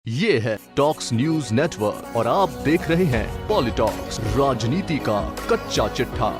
ये है talks news network और आप देख रहे हैं पॉलिटॉक्स, राजनीति का कच्चा चिट्ठा।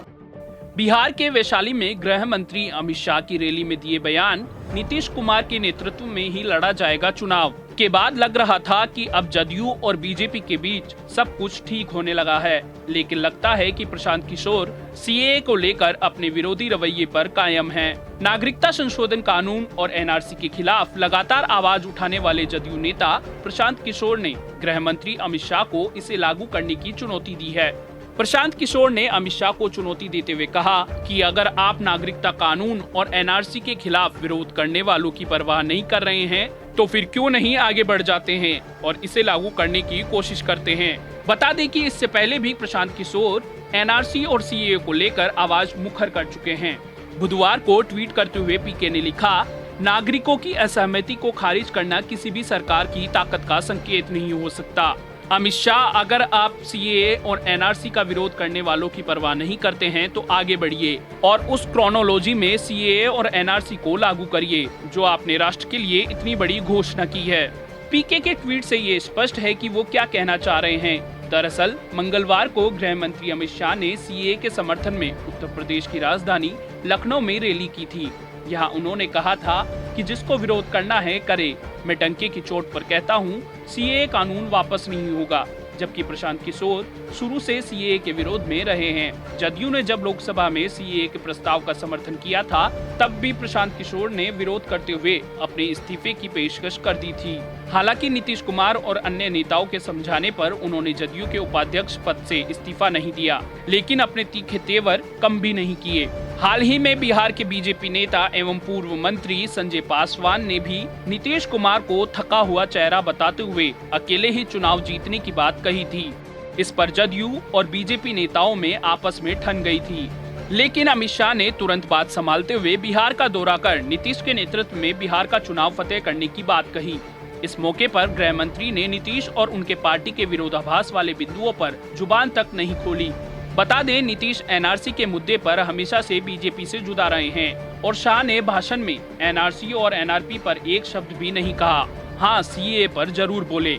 बिहार के वैशाली में गृह मंत्री अमित शाह की रैली में दिए बयान, नीतीश कुमार के नेतृत्व में ही लड़ा जाएगा चुनाव के बाद लग रहा था कि अब जदयू और बीजेपी के बीच सब कुछ ठीक होने लगा है, लेकिन लगता है कि प्रशांत किशोर सीएए को लेकर अपने विरोधी रवैये पर कायम हैं। नागरिकता संशोधन कानून और एनआरसी के खिलाफ लगातार आवाज उठाने वाले जदयू नेता प्रशांत किशोर ने गृह मंत्री अमित शाह को इसे लागू करने की चुनौती दी है। प्रशांत किशोर ने अमित शाह को चुनौती देते हुए कहा कि अगर आप नागरिकता कानून और एनआरसी के खिलाफ विरोध करने वालों की परवाह नहीं कर रहे हैं, तो फिर क्यों नहीं आगे बढ़ जाते हैं और इसे लागू करने की कोशिश करते हैं। बता दें कि इससे पहले भी प्रशांत किशोर एनआरसी और सीएए को लेकर आवाज मुखर कर चुके हैं। बुधवार को ट्वीट करते हुए पीके ने लिखा, नागरिकों की असहमति को खारिज करना किसी भी सरकार की ताकत का संकेत नहीं हो सकता। अमित शाह, अगर आप सीएए और एनआरसी का विरोध करने वालों की परवाह नहीं करते हैं तो आगे बढ़िए और उस क्रोनोलॉजी में सीएए और एनआरसी को लागू करिए जो आपने राष्ट्र के लिए इतनी बड़ी घोषणा की है। पीके के ट्वीट से ये स्पष्ट है कि वो क्या कहना चाह रहे हैं। दरअसल मंगलवार को गृह मंत्री अमित शाह ने सीएए के समर्थन में उत्तर प्रदेश की राजधानी लखनऊ में रैली की थी। यहाँ उन्होंने कहा था कि जिसको विरोध करना है करे, मैं डंके की चोट पर कहता हूँ सीएए कानून वापस नहीं होगा। जबकि प्रशांत किशोर शुरू से सीएए के विरोध में रहे हैं। जदयू ने जब लोकसभा में सीएए के प्रस्ताव का समर्थन किया था, तब भी प्रशांत किशोर ने विरोध करते हुए अपने इस्तीफे की पेशकश कर दी थी। हालांकि नीतीश कुमार और अन्य नेताओं के समझाने पर उन्होंने जदयू के उपाध्यक्ष पद से इस्तीफा नहीं दिया, लेकिन अपने तीखे तेवर कम भी नहीं किए। हाल ही में बिहार के बीजेपी नेता एवं पूर्व मंत्री संजय पासवान ने भी नीतीश कुमार को थका हुआ चेहरा बताते हुए अकेले ही चुनाव जीतने की बात कही थी। इस पर जदयू और बीजेपी नेताओं में आपस में ठन गई थी, लेकिन अमित शाह ने तुरंत बात संभालते हुए बिहार का दौरा कर नीतीश के नेतृत्व में बिहार का चुनाव फतेह करने की बात कही। इस मौके पर गृह मंत्री ने नीतीश और उनके पार्टी के विरोधाभास वाले बिंदुओं पर जुबान तक नहीं खोली। बता दें, नीतीश एनआरसी के मुद्दे पर हमेशा से बीजेपी से जुदा रहे हैं और शाह ने भाषण में एनआरसी और एनआरपी पर एक शब्द भी नहीं कहा। हाँ, सीएए पर जरूर बोले।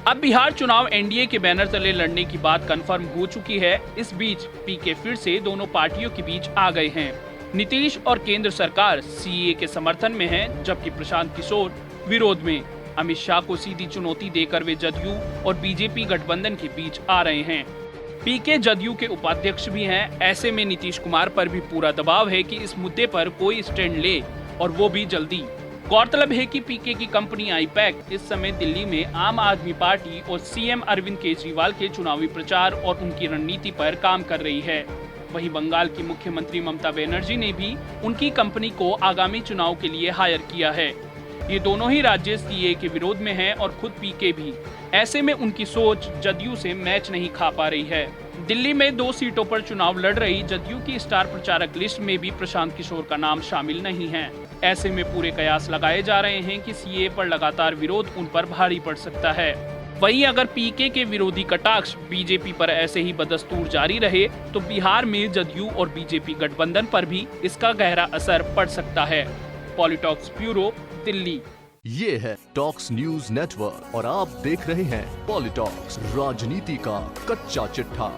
अब बिहार चुनाव एनडीए के बैनर तले लड़ने की बात कंफर्म हो चुकी है। इस बीच पीके फिर से दोनों पार्टियों के बीच आ गए हैं। नीतीश और केंद्र सरकार सीएए के समर्थन में है, जबकि प्रशांत किशोर विरोध में। अमित शाह को सीधी चुनौती देकर वे जदयू और बीजेपी गठबंधन के बीच आ रहे हैं। पीके जदयू के उपाध्यक्ष भी हैं। ऐसे में नीतीश कुमार पर भी पूरा दबाव है कि इस मुद्दे पर कोई स्टैंड ले और वो भी जल्दी। गौरतलब है कि पीके की कंपनी आईपैक इस समय दिल्ली में आम आदमी पार्टी और सीएम अरविंद केजरीवाल के चुनावी प्रचार और उनकी रणनीति पर काम कर रही है। वहीं बंगाल की मुख्यमंत्री ममता बनर्जी ने भी उनकी कंपनी को आगामी चुनाव के लिए हायर किया है। ये दोनों ही राज्य सीएए के विरोध में हैं और खुद पीके भी। ऐसे में उनकी सोच जदयू से मैच नहीं खा पा रही है। दिल्ली में 2 सीटों पर चुनाव लड़ रही जदयू की स्टार प्रचारक लिस्ट में भी प्रशांत किशोर का नाम शामिल नहीं है। ऐसे में पूरे कयास लगाए जा रहे हैं कि सीएए पर लगातार विरोध उन पर भारी पड़ सकता है। वहीं अगर पीके के विरोधी कटाक्ष बीजेपी पर ऐसे ही बदस्तूर जारी रहे तो बिहार में जदयू और बीजेपी गठबंधन पर भी इसका गहरा असर पड़ सकता है। पॉलिटॉक्स ब्यूरो, दिल्ली। ये है टॉक्स न्यूज नेटवर्क और आप देख रहे हैं पॉलिटॉक्स, राजनीति का कच्चा चिट्ठा।